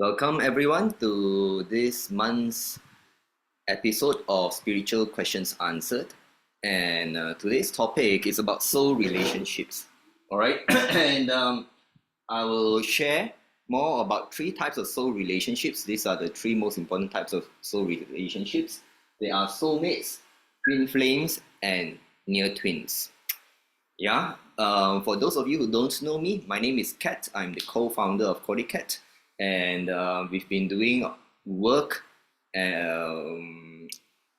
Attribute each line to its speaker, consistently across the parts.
Speaker 1: Welcome everyone to this month's episode of Spiritual Questions Answered. And today's topic is about soul relationships. All right, and I will share more about three types of soul relationships. These are the three most important types of soul relationships. They are soulmates, twin flames, and near twins. Yeah, for those of you who don't know me, my name is Kat. I'm the co-founder of CordyKet, and we've been doing work.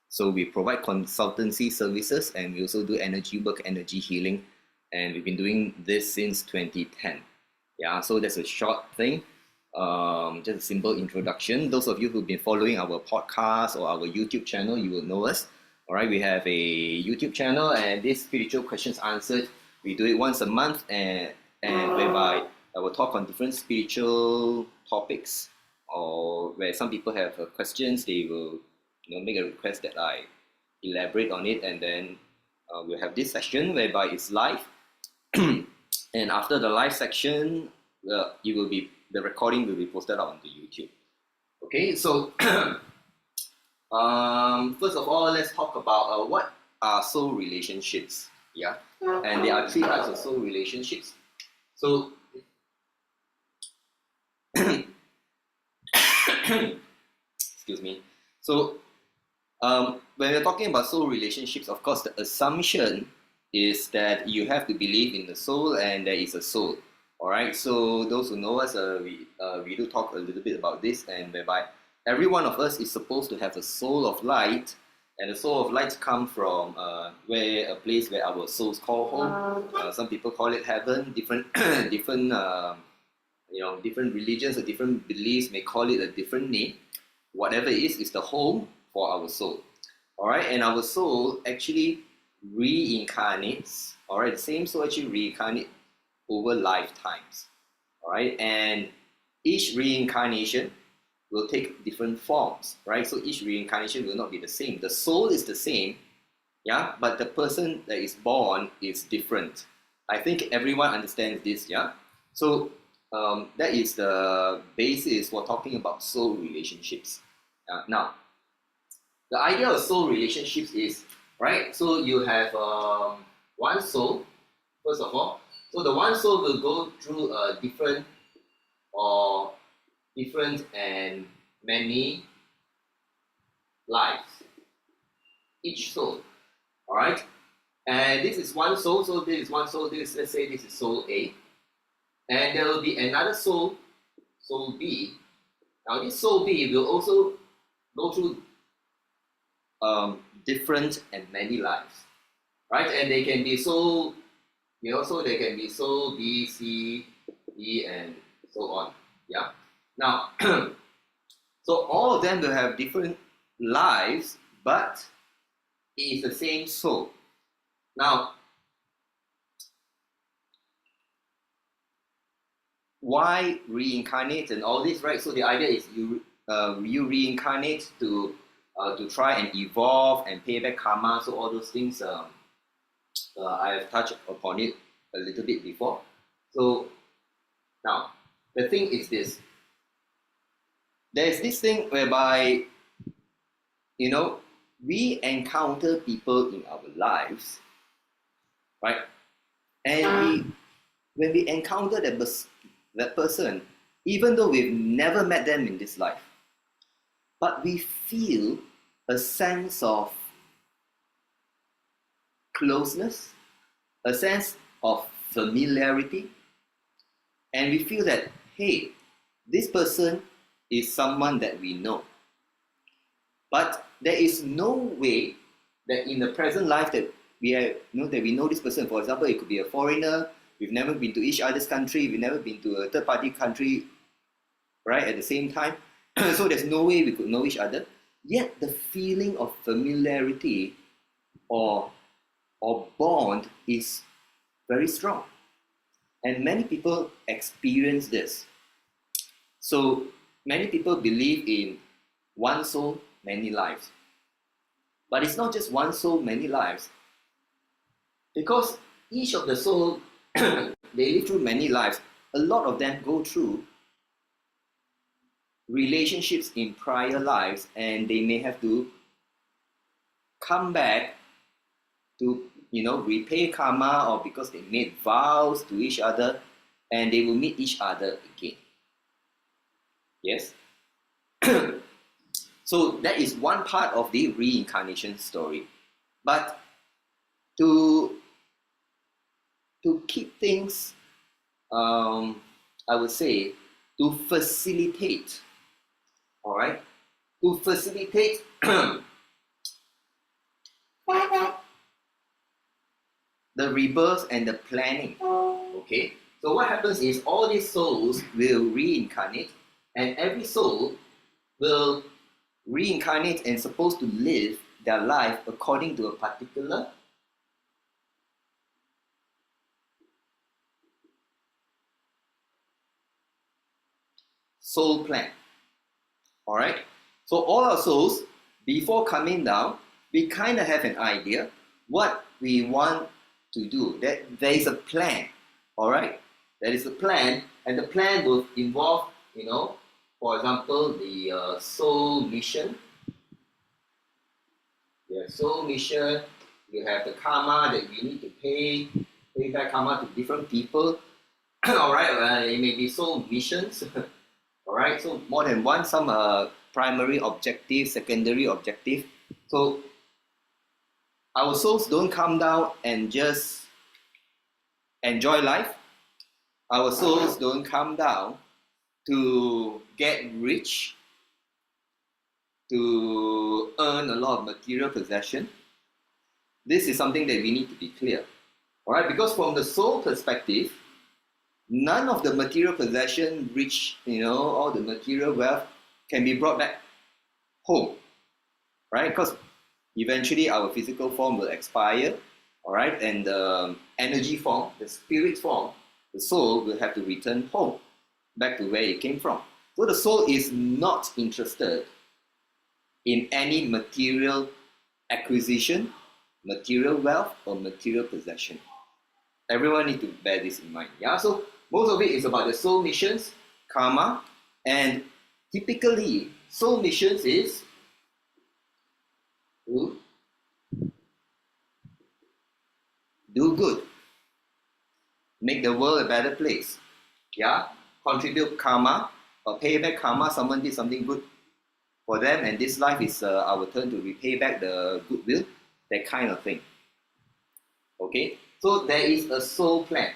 Speaker 1: So we provide consultancy services, and we also do energy work, energy healing, and we've been doing this since 2010. Yeah, so that's a short thing. Just a simple introduction. Those of you who've been following our podcast or our YouTube channel, you will know us. All right, we have a YouTube channel, and this Spiritual Questions Answered, we do it once a month, and whereby I will talk on different spiritual topics, or where some people have questions, they will make a request that I elaborate on it, and then we'll have this session whereby it's live. And after the live section, the recording will be posted out onto YouTube. Okay, so first of all, let's talk about what are soul relationships. Yeah, and there are three types of soul relationships. So, excuse me. So, when we're talking about soul relationships, of course, the assumption is that you have to believe in the soul and there is a soul. All right. So those who know us, we do talk a little bit about this, and whereby every one of us is supposed to have a soul of light, and the soul of light come from a place where our souls call home. Some people call it heaven. Different different religions or different beliefs may call it a different name. Whatever it is the home for our soul. All right, and our soul actually reincarnates. All right, the same soul actually reincarnates over lifetimes. All right, and each reincarnation will take different forms, right? So each reincarnation will not be the same. The soul is the same, yeah, but the person that is born is different. I think everyone understands this, yeah? So that is the basis for talking about soul relationships. Now, the idea of soul relationships is, right, so you have one soul, first of all. So the one soul will go through different and many lives, each soul. All right, and this is one soul. So this is one soul. Let's say this is soul A, and there will be another soul, soul B. Now this soul B will also go through different and many lives, right? And they can be soul, so they can be soul B, C, D, and so on. Yeah. Now, so all of them will have different lives, but it is the same soul. Now, why reincarnate and all this, right? So the idea is you reincarnate to try and evolve and pay back karma. So all those things, I have touched upon it a little bit before. So now the thing is this. There's this thing whereby, we encounter people in our lives, right? And when we encounter that person, even though we've never met them in this life, but we feel a sense of closeness, a sense of familiarity, and we feel that, hey, this person is someone that we know. But there is no way that in the present life that we know this person. For example, it could be a foreigner. We've never been to each other's country. We've never been to a third-party country, right, at the same time. So there's no way we could know each other. Yet the feeling of familiarity or bond is very strong. And many people experience this. So many people believe in one soul, many lives. But it's not just one soul, many lives. Because each of the soul, they live through many lives. A lot of them go through relationships in prior lives, and they may have to come back to repay karma, or because they made vows to each other, and they will meet each other again. Yes. So that is one part of the reincarnation story. But to keep things, I would say, to facilitate, all right, to facilitate the rebirth and the planning. Okay, so what happens is all these souls will reincarnate, and every soul will reincarnate and supposed to live their life according to a particular soul plan. All right, so all our souls, before coming down, we kind of have an idea what we want to do. That there is a plan. All right, there is a plan, and the plan will involve, for example, the soul mission. The soul mission, you have the karma that you need to pay back karma to different people. All right, it may be soul missions. All right, so more than one, some primary objective, secondary objective. So our souls don't come down and just enjoy life. Our souls don't come down to get rich, to earn a lot of material possession. This is something that we need to be clear. All right, because from the soul perspective, none of the material possession, rich, all the material wealth can be brought back home, right? Because eventually our physical form will expire, all right, and the energy form, the spirit form, the soul will have to return home, back to where it came from. So the soul is not interested in any material acquisition, material wealth, or material possession. Everyone need to bear this in mind. Yeah, so most of it is about the soul missions, karma, and typically soul missions is to do good, make the world a better place. Yeah, contribute karma or pay back karma. Someone did something good for them, and this life is our turn to repay back the goodwill, that kind of thing. Okay, so there is a soul plan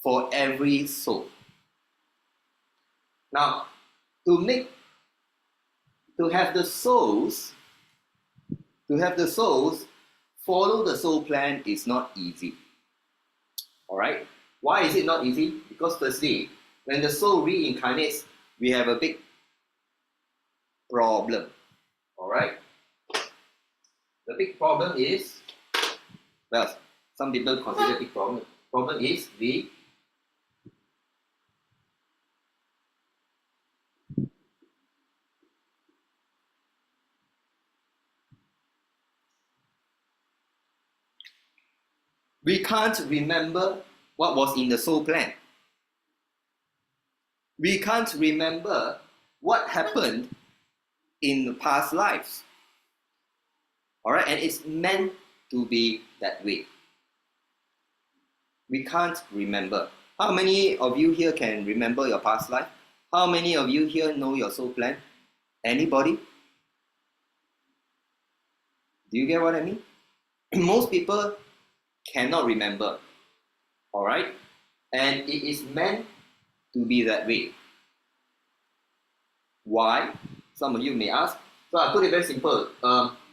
Speaker 1: for every soul. Now, to have the souls follow the soul plan is not easy. All right, why is it not easy? Because firstly, when the soul reincarnates, we have a big problem. All right, the big problem is, well, some people consider big problem. Problem is we can't remember what was in the soul plan. We can't remember what happened in the past lives. All right, and it's meant to be that way. We can't remember. How many of you here can remember your past life? How many of you here know your soul plan? Anybody? Do you get what I mean? Most people cannot remember. All right, and it is meant to be that way. Why? Some of you may ask. So I put it very simple.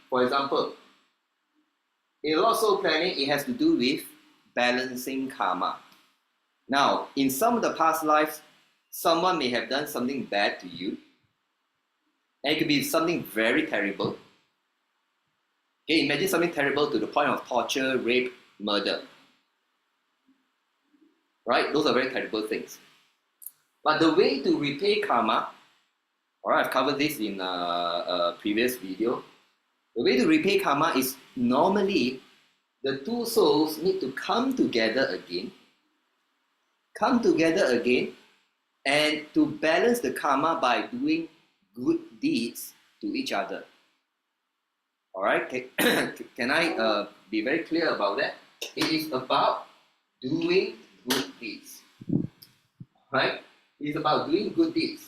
Speaker 1: For example, in a lot of soul planning, it has to do with balancing karma. Now, in some of the past lives, someone may have done something bad to you, and it could be something very terrible. Okay, imagine something terrible to the point of torture, rape, murder. Right? Those are very terrible things. But the way to repay karma, all right, I've covered this in a previous video. The way to repay karma is normally the two souls need to come together again and to balance the karma by doing good deeds to each other. All right, can I be very clear about that? It is about doing good deeds, right? It is about doing good deeds.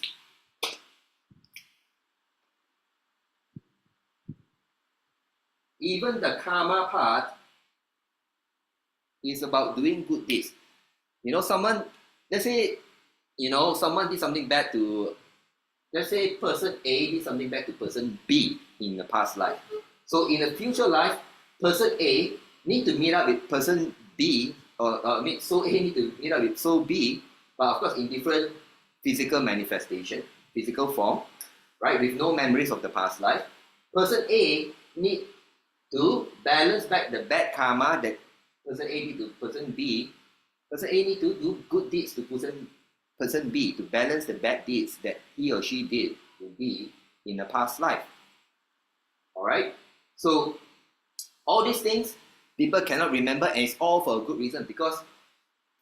Speaker 1: Even the karma part is about doing good deeds. You know, let's say, someone did something bad to, let's say person A did something bad to person B in the past life. So in the future life, person A need to meet up with person B, or soul A need to meet up with soul B, but of course in different physical manifestation, physical form, right? With no memories of the past life. Person A need to balance back the bad karma that person A did to person B. Person A need to do good deeds to person B to balance the bad deeds that he or she did to B in the past life. All right? So all these things people cannot remember, and it's all for a good reason, because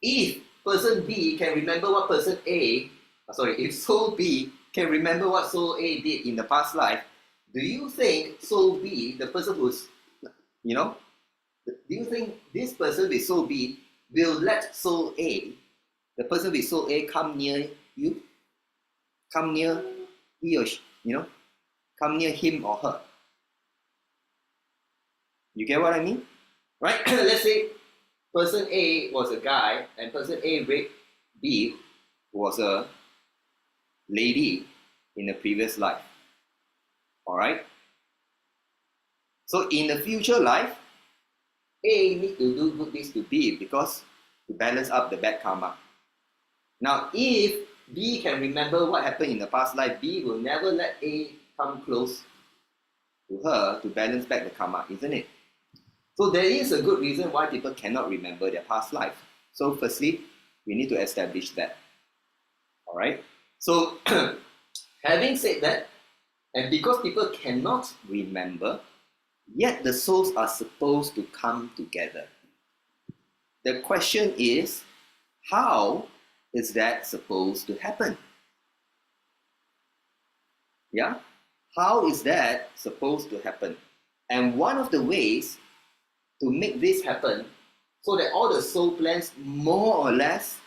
Speaker 1: if person B can remember what person A, if soul B can remember what soul A did in the past life, do you think soul B, the person who's, do you think this person with soul B will let soul A, the person with soul A, come near you? Come near he or she, come near him or her? You get what I mean? Right? Let's say person A was a guy and person A raped B was a lady in a previous life. All right? So in the future life, A need to do good deeds to B because to balance up the bad karma. Now, if B can remember what happened in the past life, B will never let A come close to her to balance back the karma, isn't it? So there is a good reason why people cannot remember their past life. So firstly, we need to establish that. All right? So having said that, and because people cannot remember, yet the souls are supposed to come together. The question is, how is that supposed to happen? Yeah? How is that supposed to happen? And one of the ways to make this happen, so that all the soul plans more or less,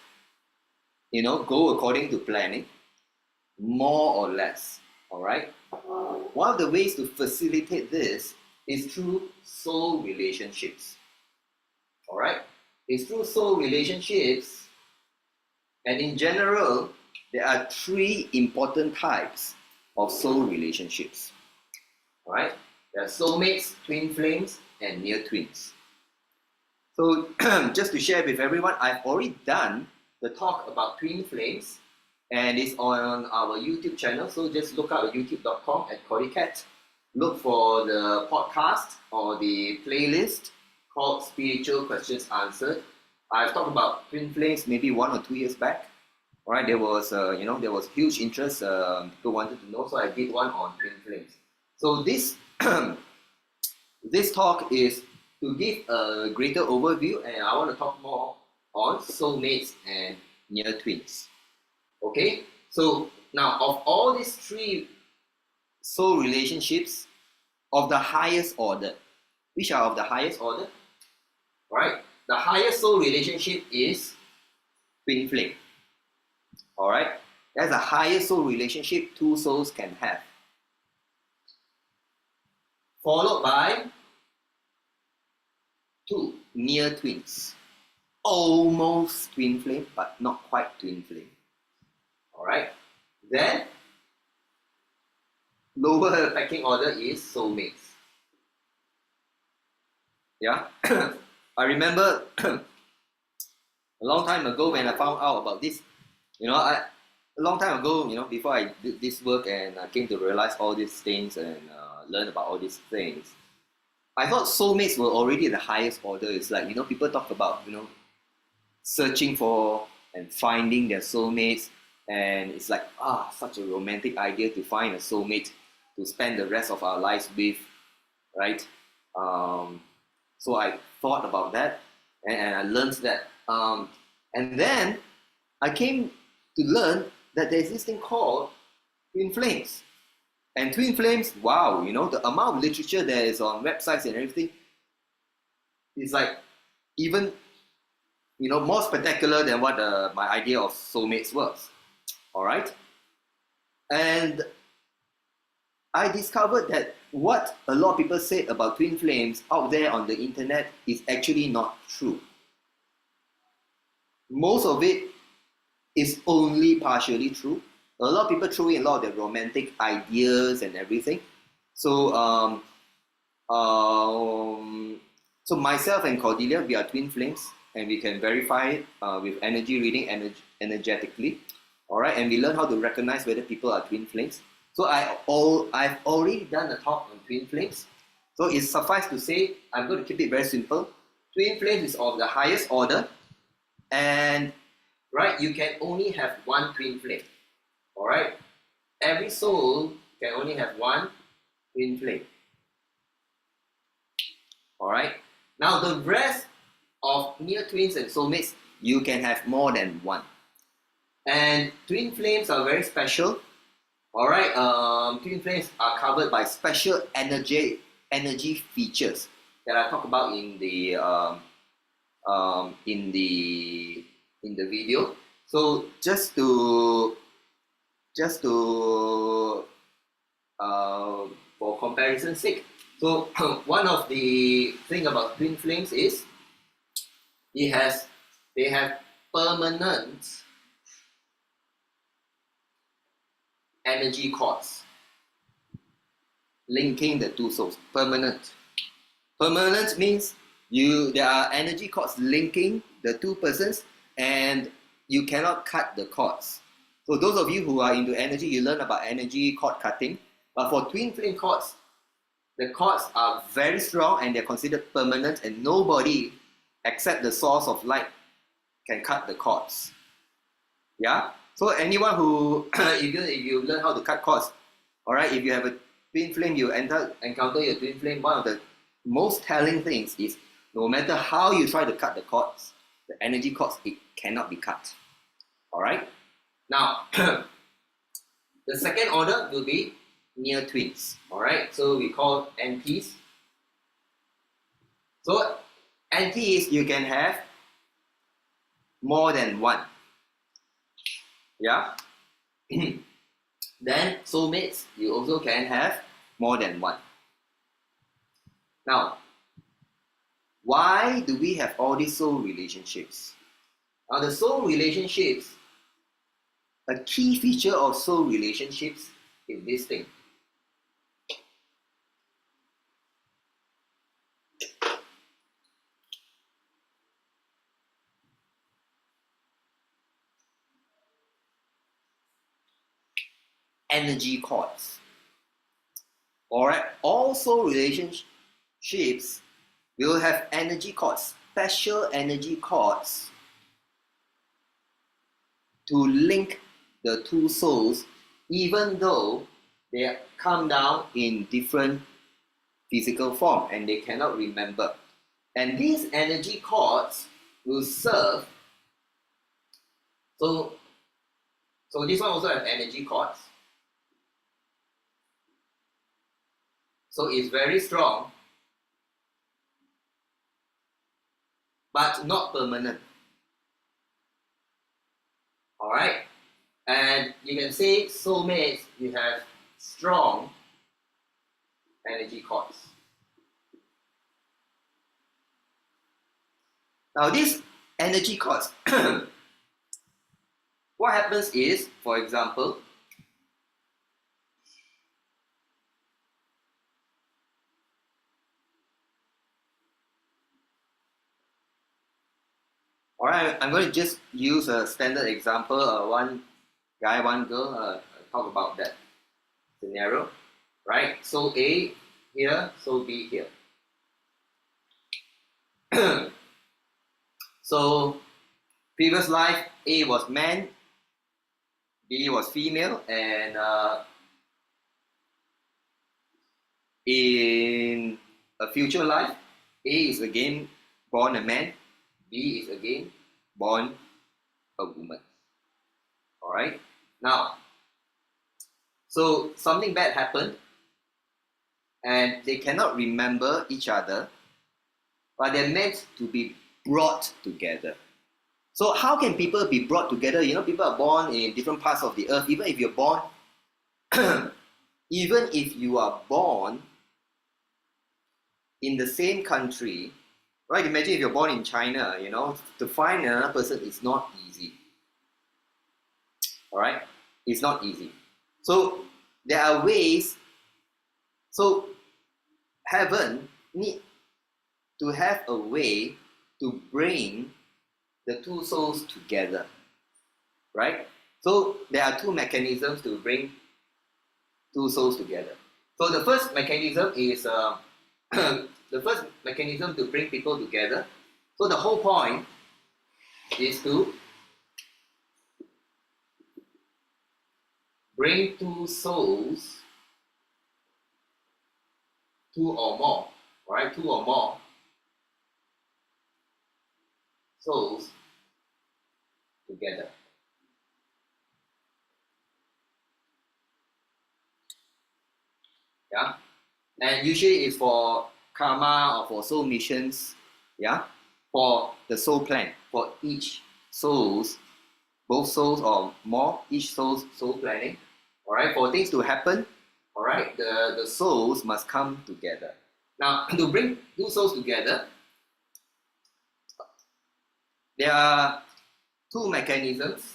Speaker 1: go according to planning, more or less, all right? One of the ways to facilitate this is through soul relationships, all right? It's through soul relationships, and in general, there are 3 important types of soul relationships, all right? There are soulmates, twin flames, and near twins. So just to share with everyone, I've already done the talk about twin flames, and it's on our YouTube channel. So just look up at youtube.com at CordyKet. Look for the podcast or the playlist called Spiritual Questions Answered. I've talked about twin flames maybe 1 or 2 years back. All right, there was huge interest. People wanted to know, so I did one on twin flames. So this this talk is to give a greater overview, and I want to talk more on soulmates and near twins. Okay, so now of all these 3 soul relationships of the highest order, which are of the highest order? Right, the highest soul relationship is twin flame. All right, that's the highest soul relationship 2 souls can have, followed by 2 near twins, almost twin flame, but not quite twin flame. All right, then lower pecking order is soulmates. Yeah, I remember a long time ago when I found out about this. A long time ago, before I did this work and I came to realize all these things and learn about all these things, I thought soulmates were already the highest order. It's like, people talk about, searching for and finding their soulmates, and it's like, such a romantic idea to find a soulmate to spend the rest of our lives with, right? So I thought about that, and I learned that. And then I came to learn that there's this thing called twin flames. And twin flames, wow, the amount of literature there is on websites and everything is like even more spectacular than what my idea of soulmates was. All right, and I discovered that what a lot of people said about twin flames out there on the internet is actually not true. Most of it is only partially true. A lot of people throw in a lot of their romantic ideas and everything. So, so myself and Cordelia, we are twin flames, and we can verify it with energy reading energetically. All right, and we learn how to recognize whether people are twin flames. So I've already done a talk on twin flames. So it's suffice to say, I'm going to keep it very simple. Twin flames is of the highest order, and right, you can only have one twin flame. All right, every soul can only have one twin flame. All right. Now the rest of near twins and soulmates, you can have more than one. And twin flames are very special. All right. Twin flames are covered by special energy features that I talk about in the video. So just to for comparison's sake, so one of the thing about twin flames is they have permanent energy cords linking the two souls. Permanent means there are energy cords linking the two persons, and you cannot cut the cords. So those of you who are into energy, you learn about energy cord cutting. But for twin flame cords, the cords are very strong and they're considered permanent, and nobody except the source of light can cut the cords. Yeah? So anyone who, if you learn how to cut cords, all right, if you have a twin flame, you encounter your twin flame, one of the most telling things is no matter how you try to cut the cords, the energy cords, it cannot be cut. All right? Now, the second order will be near twins. All right? So we call NTs. So NTs, you can have more than one. Yeah? Then soulmates, you also can have more than one. Now, why do we have all these soul relationships? Now, the soul relationships, a key feature of soul relationships is this thing. Energy cords. Alright, all soul relationships will have energy cords, special energy cords to link the two souls, even though they come down in different physical form and they cannot remember. And these energy cords will serve. So this one also has energy cords. So it's very strong, but not permanent. All right, and you can say soulmates, you have strong energy cords. Now these energy cords, what happens is, for example, all right, I'm going to just use a standard example, one guy, one girl, talk about that scenario, right? So A here, so B here. So previous life, A was man, B was female, and in a future life, A is again born a man, B is again born a woman. All right. Now, so something bad happened and they cannot remember each other, but they're meant to be brought together. So how can people be brought together? You know, people are born in different parts of the earth. Even if you're born, even if you are born in the same country, right? Imagine if you're born in China, you know, to find another person is not easy. All right? It's not easy. So there are ways. So heaven need to have a way to bring the two souls together, right? So there are two mechanisms to bring two souls together. So the first mechanism is the first mechanism to bring people together. So the whole point is to bring two souls, two or more, right? Two or more souls together. Yeah, and usually it's for karma or for soul missions. Yeah, for the soul plan for each souls, both souls or more, each soul's soul planning. All right, for things to happen, all right, the souls must come together. Now, to bring two souls together, there are two mechanisms.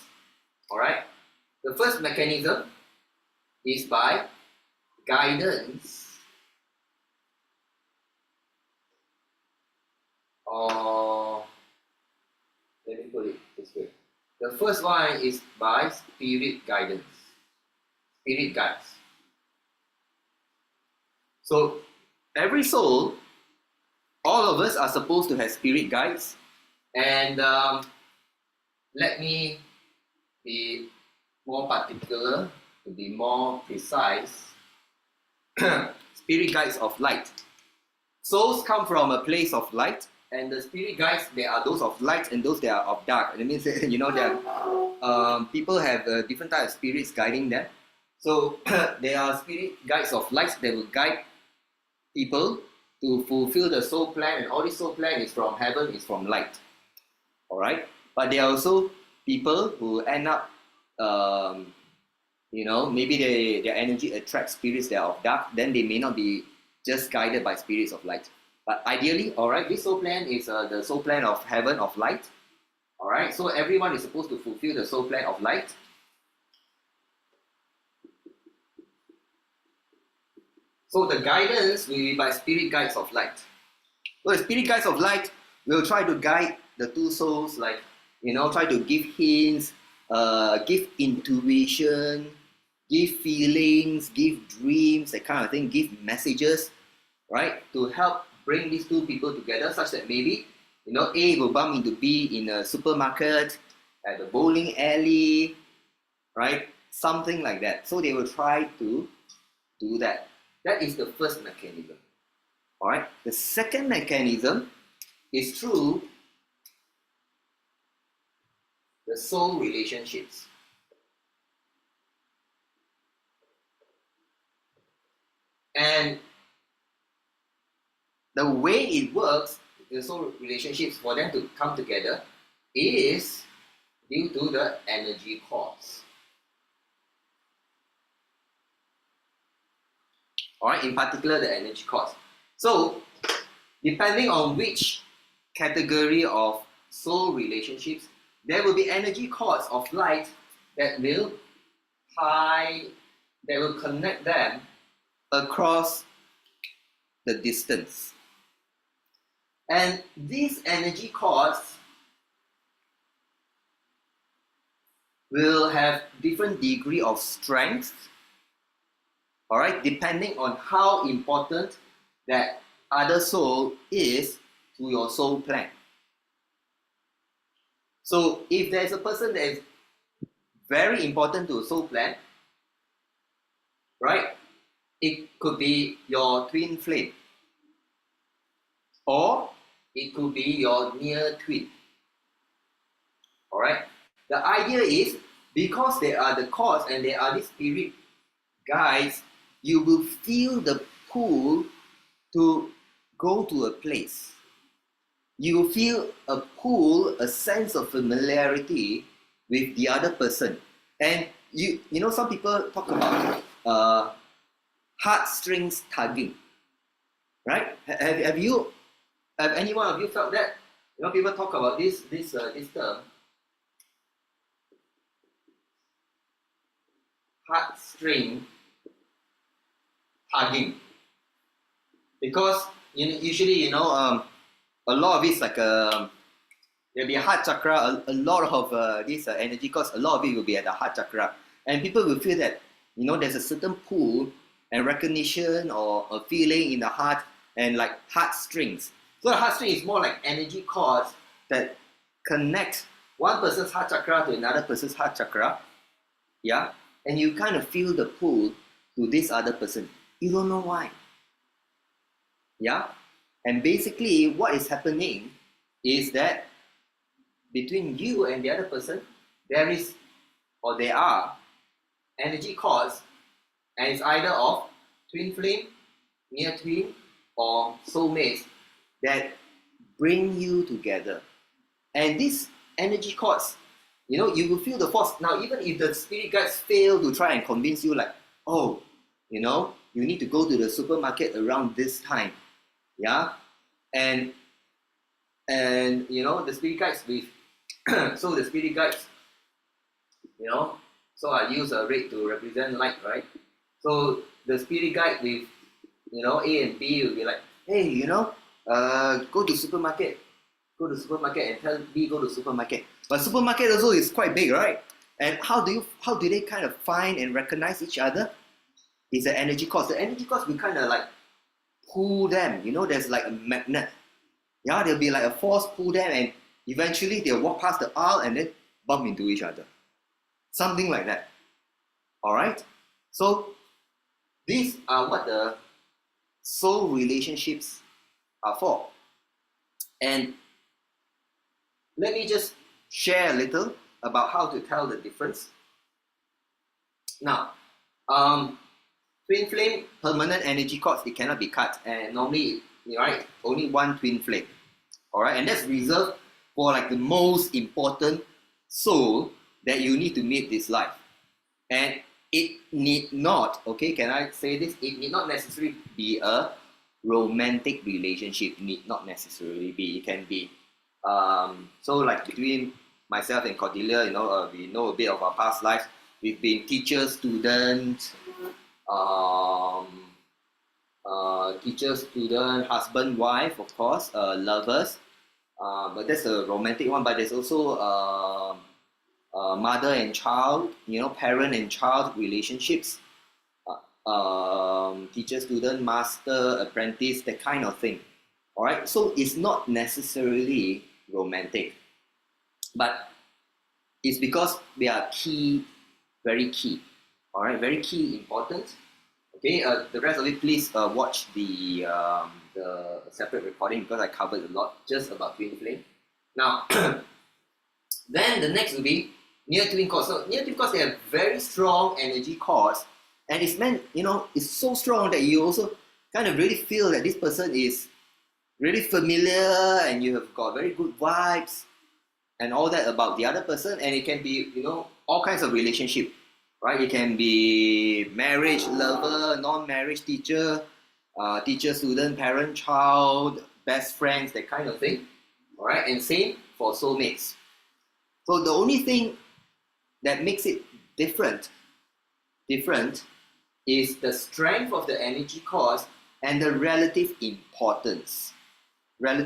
Speaker 1: All right, the first mechanism is by guidance, or let me put it this way. The first one is by spirit guidance. Spirit guides. So every soul, all of us are supposed to have spirit guides. And let me be more particular, to be more precise. Spirit guides of light. Souls come from a place of light, and the spirit guides, there are those of light and those that are of dark. It means you know that people have different types of spirits guiding them. So there are spirit guides of light that will guide people to fulfill the soul plan, and all this soul plan is from heaven, is from light. All right, but there are also people who end up, you know, maybe their energy attracts spirits that are of dark. Then they may not be just guided by spirits of light. But ideally, all right, this soul plan is the soul plan of heaven, of light. All right, so everyone is supposed to fulfill the soul plan of light. So the guidance will be by spirit guides of light. So the spirit guides of light will try to guide the two souls, like, you know, try to give hints, give intuition, give feelings, give dreams, that kind of thing, give messages, right, to help bring these two people together, such that maybe, you know, A will bump into B in a supermarket, at the bowling alley, right, something like that. So they will try to do that. That is the first mechanism. All right. The second mechanism is through the soul relationships. And the way it works, the soul relationships, for them to come together, is due to the energy cords. All right, in particular, the energy cords. So, depending on which category of soul relationships, there will be energy cords of light that will connect them across the distance. And these energy cords will have different degree of strength, all right, depending on how important that other soul is to your soul plan. So if there's a person that is very important to a soul plan, right, it could be your twin flame, or it could be your near twin. All right, the idea is because they are the cause and they are the spirit guides, you will feel the pull to go to a place. You will feel a pull, a sense of familiarity with the other person. And you know, some people talk about heartstrings tugging, right? Have any one of you felt that? You know, people talk about this term, heartstring tugging, because usually, a lot of it's like there'll be a heart chakra. A lot of this energy, because a lot of it will be at the heart chakra, and people will feel that there's a certain pull and recognition or a feeling in the heart, and like heartstrings. So the heartstring is more like energy cords that connect one person's heart chakra to another person's heart chakra. Yeah, and you kind of feel the pull to this other person. You don't know why. Yeah, and basically what is happening is that between you and the other person, there are energy cords, and it's either of twin flame, near twin, or soulmates that bring you together. And these energy cords, you will feel the force. Now, even if the spirit guides fail to try and convince you, like, oh, you need to go to the supermarket around this time, yeah, and the spirit guides with so the spirit guides, so I use a red to represent light, right? So the spirit guide with A and B will be like, hey, go to supermarket and tell B go to supermarket. But supermarket also is quite big, right? And how do they kind of find and recognize each other? Is the energy cost. The energy cost will kind of like pull them. There's like a magnet. Yeah, there'll be like a force pull them, and eventually they'll walk past the aisle and then bump into each other. Something like that. All right. So these are what the soul relationships are for. And let me just share a little about how to tell the difference. Now, twin flame, permanent energy cords, it cannot be cut, and normally, right, only one twin flame. All right, and that's reserved for like the most important soul that you need to meet this life. And it need not, okay, can I say this? It need not necessarily be a romantic relationship. Need not necessarily be. It can be so like between myself and Cordelia, we know a bit of our past lives. We've been teacher, student, husband, wife, of course, lovers. But that's a romantic one. But there's also mother and child, parent and child relationships. Teacher, student, master, apprentice, that kind of thing. All right, so it's not necessarily romantic, but it's because they are key, very key. All right, very key, important. Okay, the rest of it, please watch the separate recording, because I covered a lot just about twin flame. Now, then the next will be near twin cords. So near twin cords, they have very strong energy cords, and it's meant, it's so strong that you also kind of really feel that this person is really familiar, and you have got very good vibes and all that about the other person. And it can be, all kinds of relationship, right? It can be marriage, lover, non-marriage, teacher, teacher, student, parent, child, best friends, that kind of thing. All right, and same for soulmates. So the only thing that makes it different is the strength of the energy cords and the relative importance. And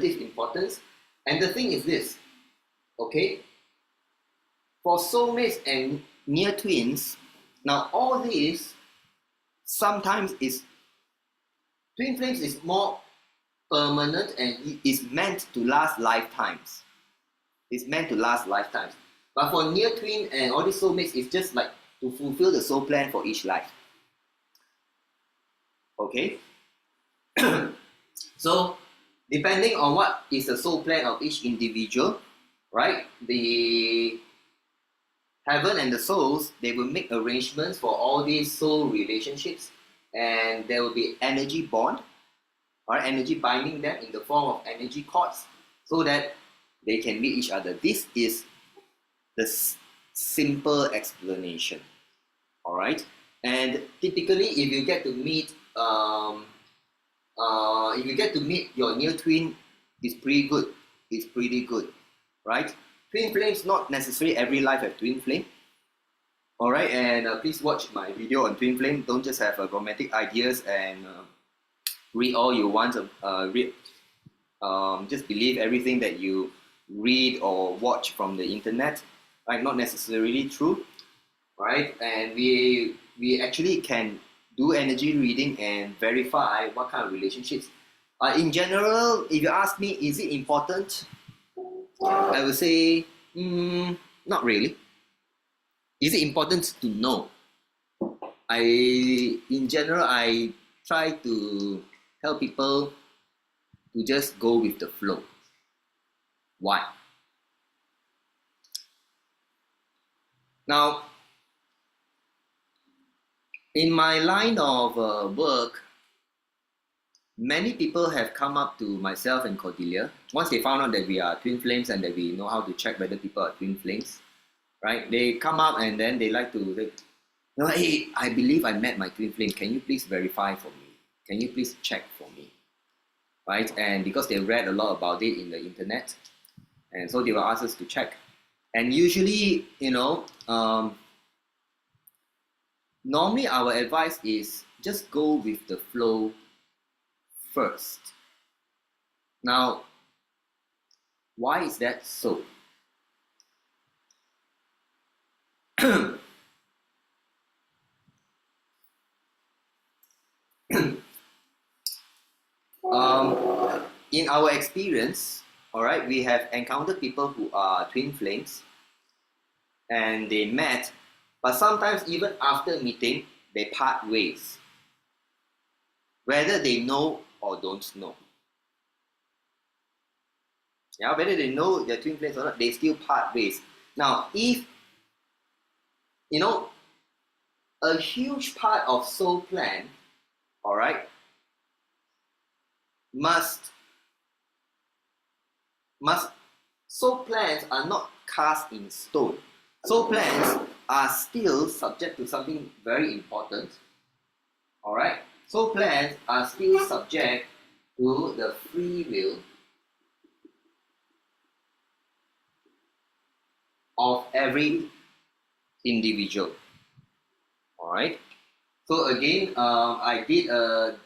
Speaker 1: the thing is this, okay? For soulmates and near twins, now all this sometimes is, twin flames is more permanent and is meant to last lifetimes. It's meant to last lifetimes. But for near twin and all these soulmates, it's just like to fulfill the soul plan for each life. Okay? So, depending on what is the soul plan of each individual, right? The heaven and the souls, they will make arrangements for all these soul relationships, and there will be energy bond, or energy binding them in the form of energy cords, so that they can meet each other. This is the simple explanation. All right, and typically, if you get to meet your near twin, it's pretty good. It's pretty good, right? Twin flames, not necessarily every life have twin flame. All right, and please watch my video on twin flame. Don't just have romantic ideas and read all you want to read. Just believe everything that you read or watch from the internet. Right, not necessarily true. Right, and we actually can do energy reading and verify what kind of relationships. In general, if you ask me, is it important? I would say, not really. Is it important to know? In general, I try to tell people to just go with the flow. Why? Now, in my line of work, many people have come up to myself and Cordelia once they found out that we are twin flames and that we know how to check whether people are twin flames, right? They come up and then they like to say, no, hey, I believe I met my twin flame. Can you please verify for me? Can you please check for me? Right? And because they read a lot about it in the internet, and so they will ask us to check. And usually, normally our advice is just go with the flow first. Now, why is that so? In our experience, all right, we have encountered people who are twin flames and they met, but sometimes even after meeting, they part ways, whether they know or don't know. Yeah, whether they know they're twin flames or not, they still part ways. Now, if a huge part of soul plan, all right, soul plans are not cast in stone. Soul plans are still subject to something very important. All right, soul plans are still subject to the free will of every individual. All right. So again, I did a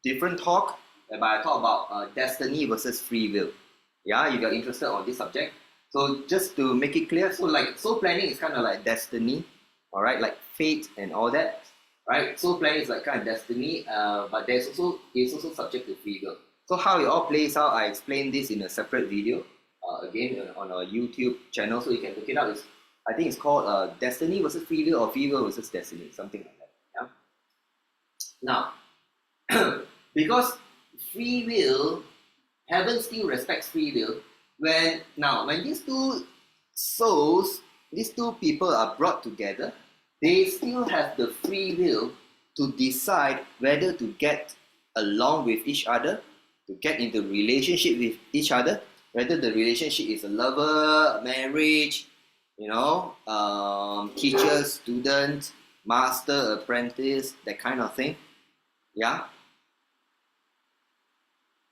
Speaker 1: different talk whereby I talk about destiny versus free will. Yeah, if you're interested on this subject. So just to make it clear, so like soul planning is kind of like destiny, all right, like fate and all that, right? Soul planning is like kind of destiny, but it's also subject to free will. So how it all plays out, I explained this in a separate video, again on our YouTube channel, so you can look it up. I think it's called Destiny versus Free Will, or Free Will versus Destiny, something like that. Yeah. Now, because free will, heaven still respects free will. When these two souls, these two people are brought together, they still have the free will to decide whether to get along with each other, to get into relationship with each other, whether the relationship is a lover, marriage, teacher, student, master, apprentice, that kind of thing. Yeah.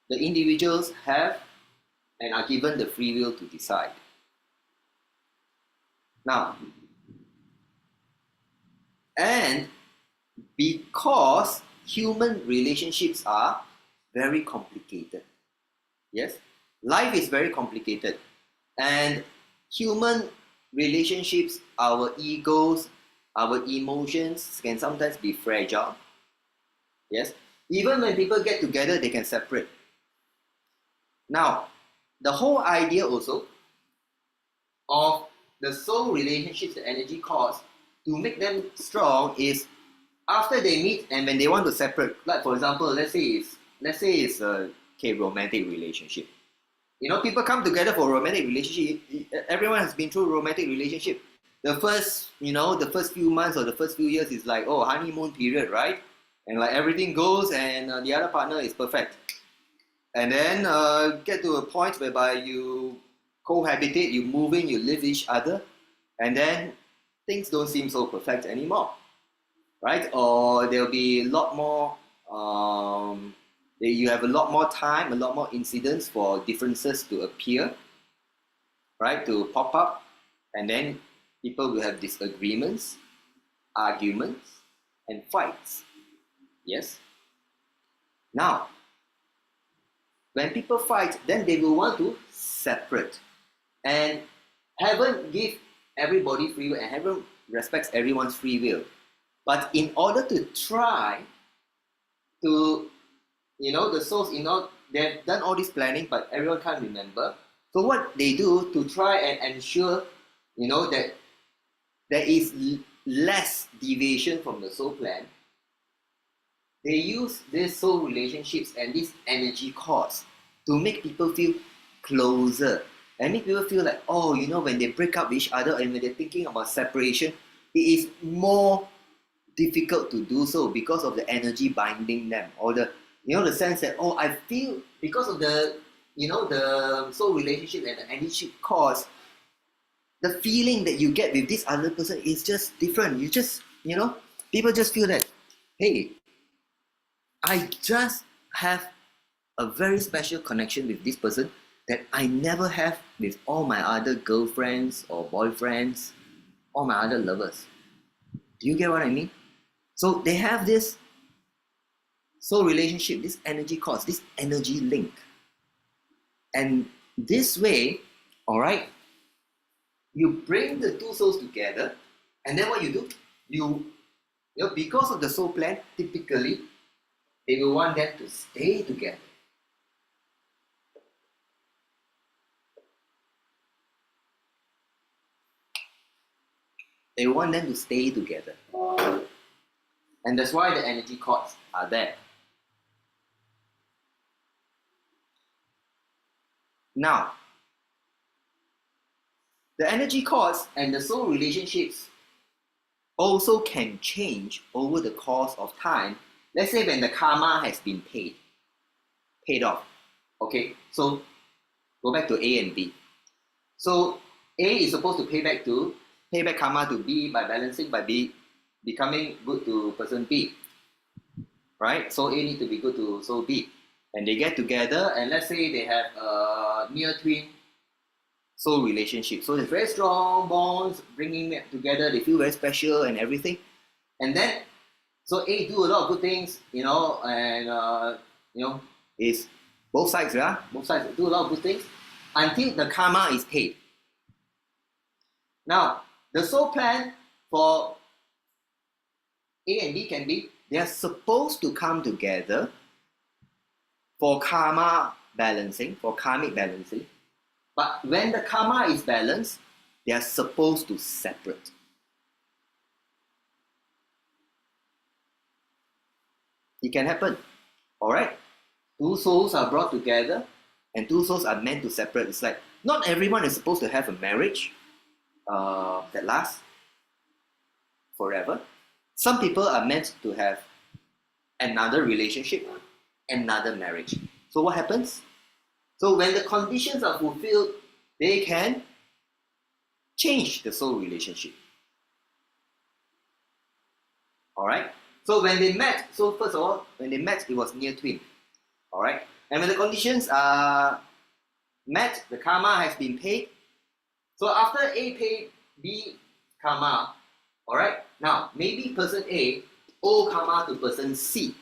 Speaker 1: The individuals have and are given the free will to decide. Now, and because human relationships are very complicated, yes, life is very complicated, and human relationships, our egos, our emotions can sometimes be fragile. Yes, even when people get together, they can separate. Now, the whole idea also of the soul relationships, the energy cords, to make them strong is after they meet and when they want to separate. Like for example, let's say it's a romantic relationship. People come together for a romantic relationship. Everyone has been through a romantic relationship. the first, the first few months or the first few years is like, oh, honeymoon period, right? And like everything goes, and the other partner is perfect. And then get to a point whereby you cohabitate, you move in, you live each other, and then things don't seem so perfect anymore, right? Or there'll be a lot more, you have a lot more time, a lot more incidents for differences to appear, right? To pop up, and then people will have disagreements, arguments, and fights. Yes? Now, when people fight, then they will want to separate. And heaven gives everybody free will, and heaven respects everyone's free will. But in order to try to, the souls, they've done all this planning, but everyone can't remember. So what they do to try and ensure, that there is less deviation from the soul plan, they use these soul relationships and these energy cords to make people feel closer and make people feel like, oh, when they break up with each other and when they're thinking about separation, it is more difficult to do so because of the energy binding them, or the sense that, oh, I feel because of the the soul relationship and the energy cords, the feeling that you get with this other person is just different. You just, people just feel that, hey, I just have a very special connection with this person that I never have with all my other girlfriends or boyfriends, all my other lovers. Do you get what I mean? So they have this soul relationship, this energy cords, this energy link. And this way, all right, you bring the two souls together, and then what you do, because of the soul plan, typically, they will want them to stay together. They want them to stay together. And that's why the energy cords are there. Now, the energy cords and the soul relationships also can change over the course of time. Let's say when the karma has been paid off. Okay, so go back to A and B. So A is supposed to pay back karma to B by balancing, by B becoming good to person B, right? So A need to be good to soul B, and they get together, and let's say they have a near twin soul relationship. So there's very strong bonds, bringing them together. They feel very special and everything, and then so A do a lot of good things, and is both sides, yeah, both sides do a lot of good things until the karma is paid. Now, the soul plan for A and B can be, they are supposed to come together for karma balancing, for karmic balancing. But when the karma is balanced, they are supposed to separate. It can happen, all right? Two souls are brought together and two souls are meant to separate. It's like, not everyone is supposed to have a marriage that lasts forever. Some people are meant to have another relationship, another marriage. So what happens? So when the conditions are fulfilled, they can change the soul relationship. All right? So when they met, so first of all, when they met, it was near twin. All right? And when the conditions are met, the karma has been paid. So after A paid B karma, all right? Now, maybe person A owe karma to person C.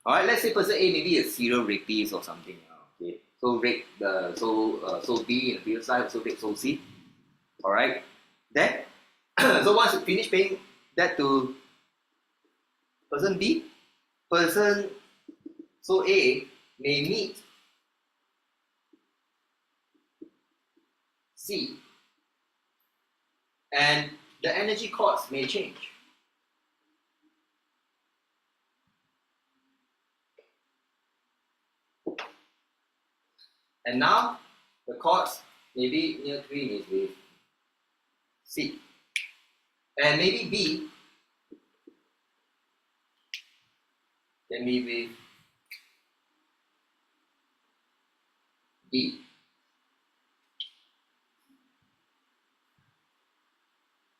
Speaker 1: All right, let's say person A maybe a serial rapist or something. Okay, so rape the soul B in the previous life, so rape soul C. All right, then so once you finish paying that to person B, person soul A may meet C, and the energy cords may change. And now the cords maybe near twin is with C. And maybe B can be with D.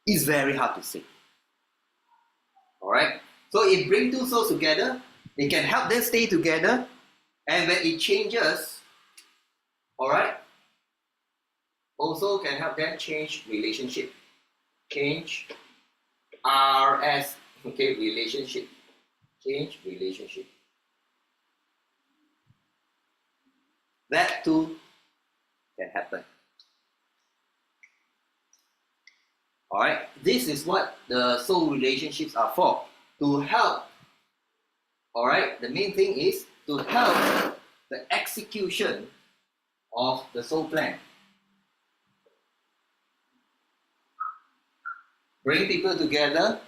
Speaker 1: It's very hard to say. Alright? So it brings two souls together, it can help them stay together, and when it changes, alright, also can help them change relationship. Change RS, okay, relationship. Change relationship. That too can happen. Alright, this is what the soul relationships are for. To help. Alright, the main thing is to help the execution of the soul plan. Bring people together.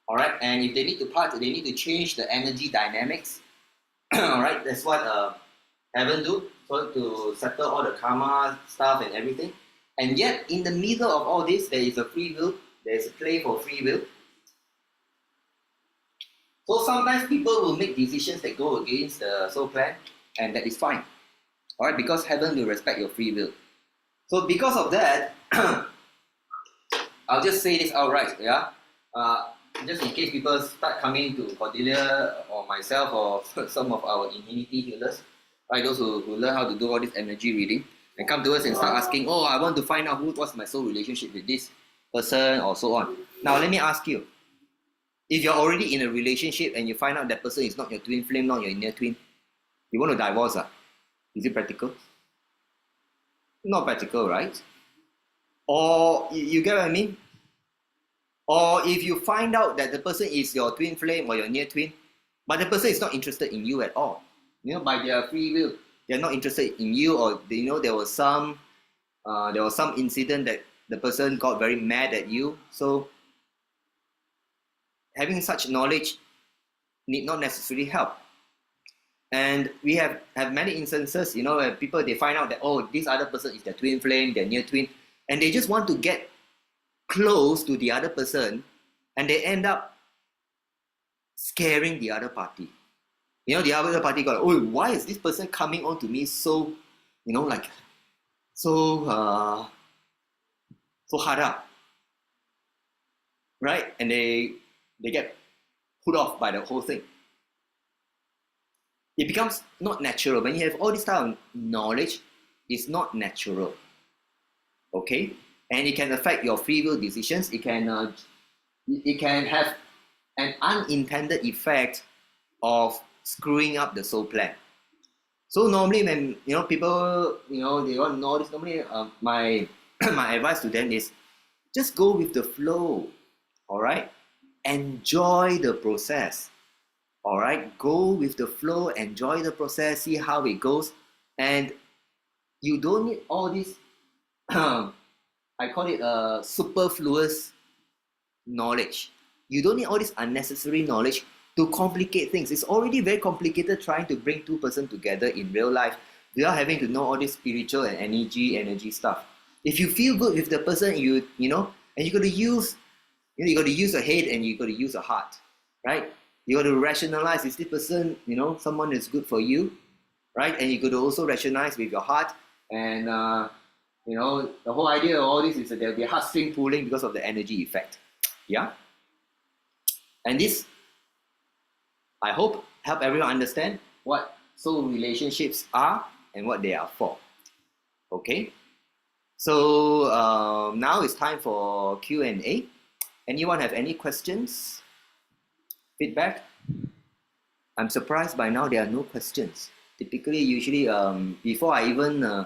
Speaker 1: Alright, and if they need to part, they need to change the energy dynamics. Alright, that's what heaven do, so to settle all the karma stuff and everything. And yet, in the middle of all this, there is a free will. There is a play for free will. So sometimes people will make decisions that go against the soul plan, and that is fine. Alright, because heaven will respect your free will. So because of that, I'll just say this outright, yeah? Just in case people start coming to Cordelia or myself or some of our infinity healers, right? Those who learn how to do all this energy reading and come to us and start asking, oh, I want to find out what's my soul relationship with this person or so on. Now, let me ask you, if you're already in a relationship and you find out that person is not your twin flame, not your inner twin, you want to divorce, is it practical? Not practical, right? Or, you get what I mean? Or if you find out that the person is your twin flame or your near twin, but the person is not interested in you at all, by their free will, they're not interested in you, or there was some incident that the person got very mad at you. So having such knowledge need not necessarily help. And we have many instances, where people, they find out that, oh, this other person is their twin flame, their near twin, and they just want to get close to the other person, and they end up scaring the other party. The other party got, oh, why is this person coming on to me so, so hard up, right? And they get put off by the whole thing. It becomes not natural. When you have all this type of knowledge, it's not natural, okay? And it can affect your free will decisions. It can have an unintended effect of screwing up the soul plan. So normally when people they want to know this, normally my my advice to them is just go with the flow. All right, enjoy the process. All right, go with the flow, enjoy the process, see how it goes, and you don't need all this. I call it superfluous knowledge. You don't need all this unnecessary knowledge to complicate things. It's already very complicated trying to bring two persons together in real life without having to know all this spiritual and energy stuff. If you feel good with the person, and you got to use, you got to use a head and you got to use a heart, right? You got to rationalize, is this person, someone is good for you, right? And you got to also rationalize with your heart. And the whole idea of all this is that there'll be a heartstring pulling because of the energy effect. Yeah? And this, I hope, help everyone understand what soul relationships are and what they are for. Okay? So now it's time for Q&A. Anyone have any questions? Feedback? I'm surprised by now there are no questions. Typically, usually, before I even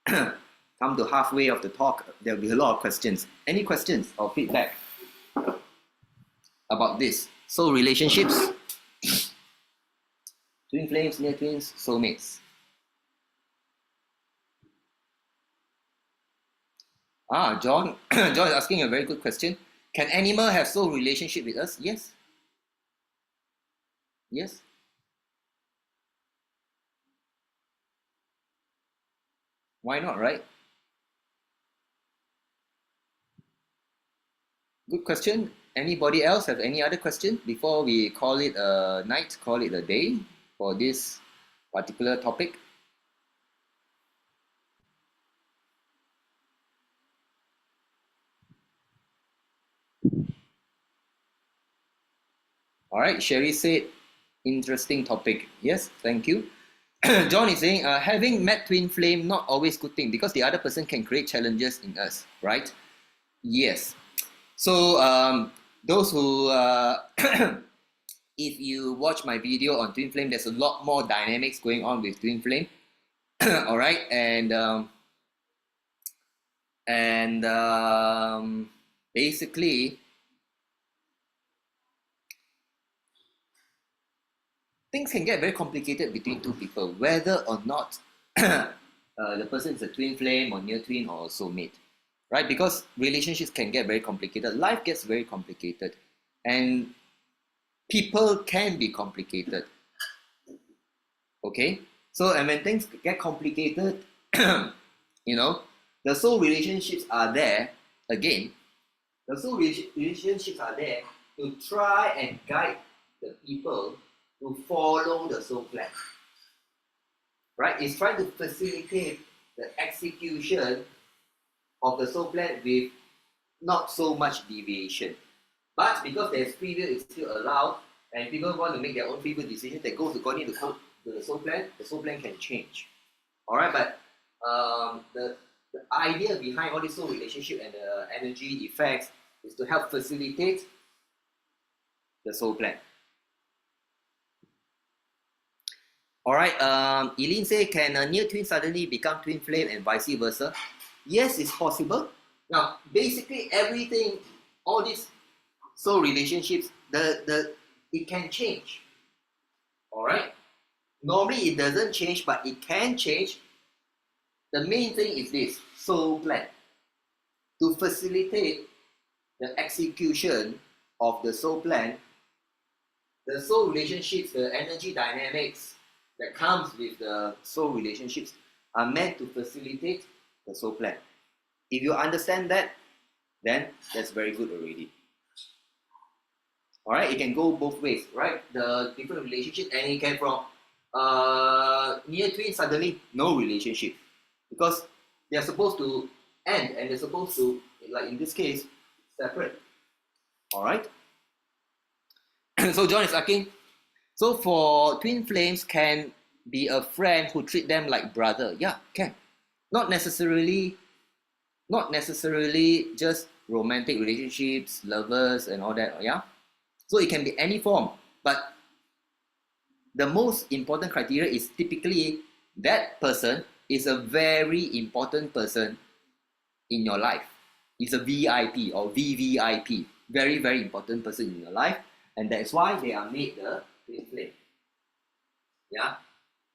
Speaker 1: come to halfway of the talk, there'll be a lot of questions. Any questions or feedback about this? Soul relationships, twin flames, near twins, soulmates. John is asking a very good question. Can animal have soul relationship with us? Yes. Yes. Why not, right? Good question. Anybody else have any other question before we call it a night, call it a day for this particular topic? All right, Sherry said, interesting topic. Yes, thank you. John is saying, having met twin flame, not always good thing because the other person can create challenges in us, right? Yes. So those who, if you watch my video on twin flame, there's a lot more dynamics going on with twin flame. All right, and basically things can get very complicated between two people, whether or not the person is a twin flame or near twin or a soulmate, right? Because relationships can get very complicated. Life gets very complicated, and people can be complicated. Okay, so and when things get complicated, you know, the soul relationships are there again. The soul relationships are there to try and guide the people to follow the soul plan. Right? It's trying to facilitate the execution of the soul plan with not so much deviation. But because there's free will, it's still allowed, and people want to make their own free will decisions that goes according to the soul plan can change. All right, but the idea behind all this soul relationship and the energy effects is to help facilitate the soul plan. All right, Eileen say, can a near twin suddenly become twin flame and vice versa? Yes, it's possible. Now, basically everything, all these soul relationships, it can change. All right. Normally it doesn't change, but it can change. The main thing is this soul plan to facilitate the execution of the soul plan. The soul relationships, the energy dynamics that comes with the soul relationships are meant to facilitate the soul plan. If you understand that, then that's very good already. All right, it can go both ways, right? The different relationships, and it can from near twin suddenly no relationship because they are supposed to end and they're supposed to, like in this case, separate. All right. So John is asking, so for twin flames can be a friend who treat them like brother? Yeah, can. Not necessarily just romantic relationships, lovers and all that, yeah? So it can be any form, but the most important criteria is typically that person is a very important person in your life. It's a VIP or VVIP, very, very important person in your life, and that's why they are made the twin flame. Yeah,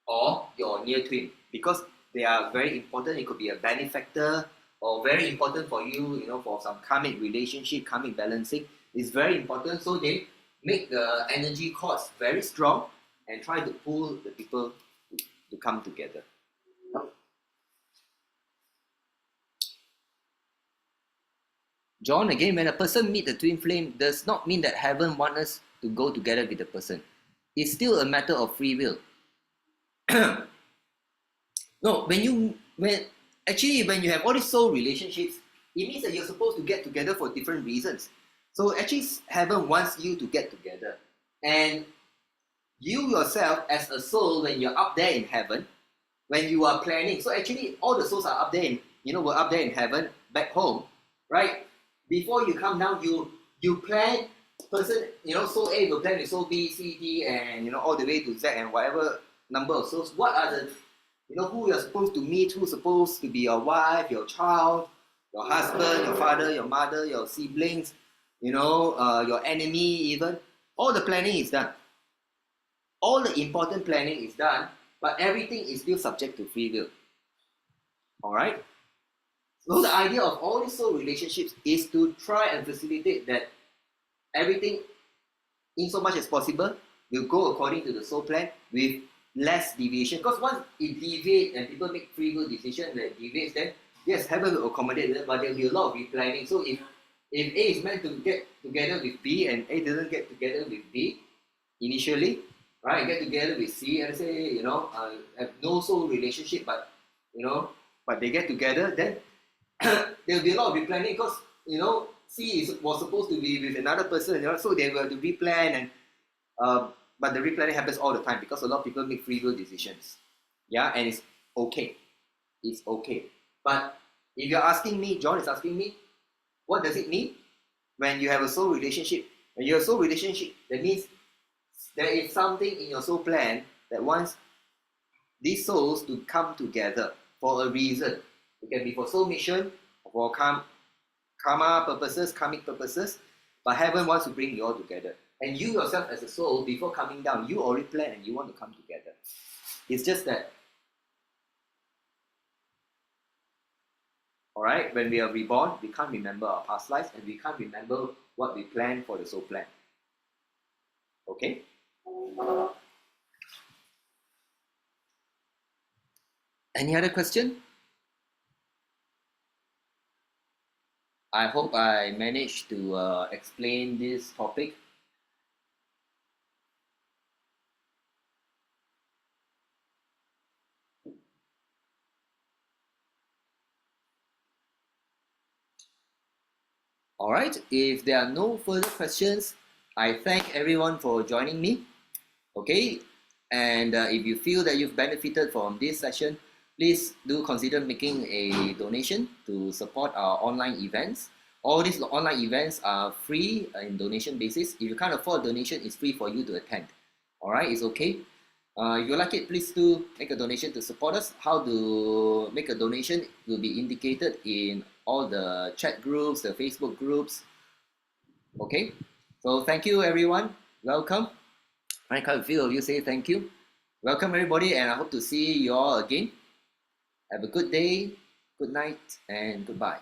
Speaker 1: or your near twin, because they are very important. It could be a benefactor or very important for you, you know, for some karmic relationship, karmic balancing. It's very important. So they make the energy cords very strong and try to pull the people to come together. John, again, when a person meet the twin flame, does not mean that heaven wants us to go together with the person. It's still a matter of free will. No, when you have all these soul relationships, it means that you're supposed to get together for different reasons. So actually, heaven wants you to get together, and you yourself as a soul, when you're up there in heaven, when you are planning. So actually, all the souls are up there we're up there in heaven, back home, right? Before you come down, you plan person, soul A will plan with soul B, C, D, and all the way to Z and whatever number of souls. What are the who you're supposed to meet, who's supposed to be your wife, your child, your husband, your father, your mother, your siblings, your enemy even. All the planning is done. All the important planning is done, but everything is still subject to free will. Alright? So the idea of all these soul relationships is to try and facilitate that everything, in so much as possible, will go according to the soul plan with less deviation. Because once it deviates and people make free will decisions that deviates, then yes, heaven will accommodate them, but there will be a lot of replanning. So if A is meant to get together with B and A doesn't get together with B initially, right? Get together with C and say, have no soul relationship, but but they get together, then there will be a lot of replanning because C was supposed to be with another person, so they will have to replan but the replanning happens all the time because a lot of people make free will decisions. Yeah, and it's okay. It's okay. But if you're asking me, John is asking me, what does it mean when you have a soul relationship? When you have a soul relationship, that means there is something in your soul plan that wants these souls to come together for a reason. It can be for soul mission, for karma purposes, karmic purposes, but heaven wants to bring you all together. And you yourself as a soul, before coming down, you already plan and you want to come together. It's just that, all right, when we are reborn, we can't remember our past lives and we can't remember what we planned for the soul plan. Okay? Any other question? I hope I managed to explain this topic. All right, if there are no further questions, I thank everyone for joining me. Okay, and if you feel that you've benefited from this session, please do consider making a donation to support our online events. All these online events are free in donation basis. If you can't afford donation, it's free for you to attend. All right, it's okay. If you like it, please do make a donation to support us. How to make a donation will be indicated in all the chat groups, the Facebook groups. Okay, so thank you everyone. Welcome. I can't feel you say thank you. Welcome everybody, and I hope to see you all again. Have a good day, good night, and goodbye.